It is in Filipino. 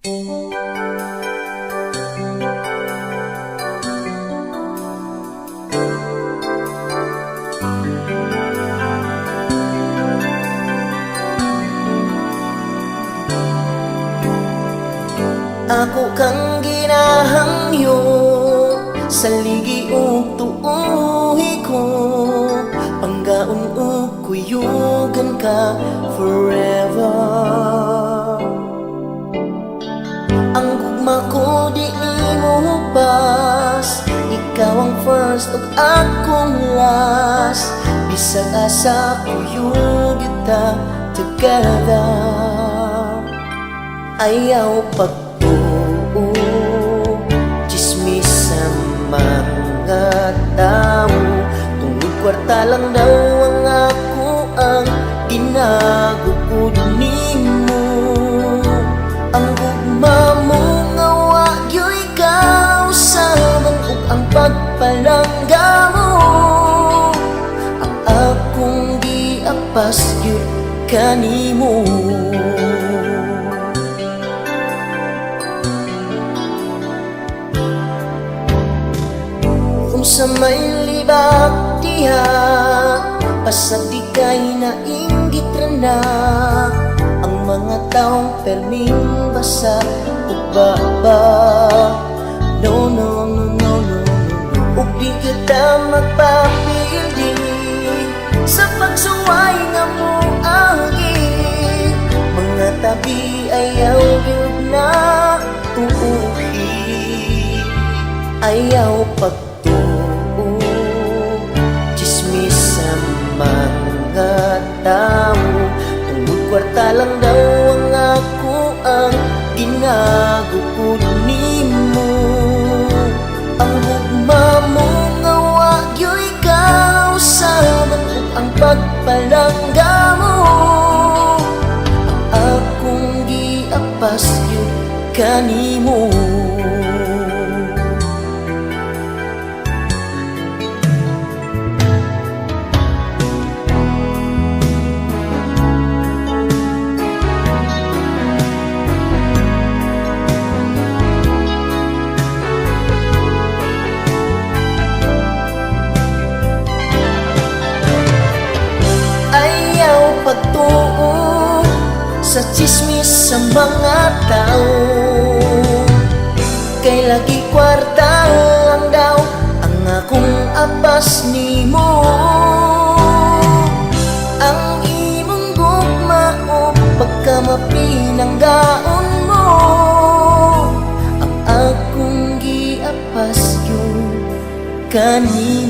Ako kang ginahangyo sa ligi ug tuuhi ko, panggaon ug kuyugan ka forever. Ang gugma ko di nimo hubas, ikaw ang first ug akong last. Bisag asa kuyog kita together. Ayaw pagtuo, chismis sa mga tao. Tungod kwarta lang daw ang ako ang ginagukod nimo. Ang gugma mo nga wagyo ikaw sabang ug ang pagpalangga mo. Ang akong giapas gyud kanimo. Sa may libak diha, pasag di kay nainggit rana. Ang mga taong perming basa ug baba. No, no, no, no, no, no. Ug di kita magpapildi sa pagsuway nga mo agi. Mga tabi ayaw gyud na uuhi. Ayaw pag mga tao. Tungod kwarta lang daw ang ako ang ginagukod nimo. Ang gugma mo nga wagyo ikaw sabang ug ang pagpalangga mo. Ang akong giapas gyud kanimo. Pagtuo sa chismis sa mga tao, kay lagi kwarta lang daw ang akong apas nimo. Ang imong gugma o pagkamapinanggaon mo, ang akong giapas yun kanimo.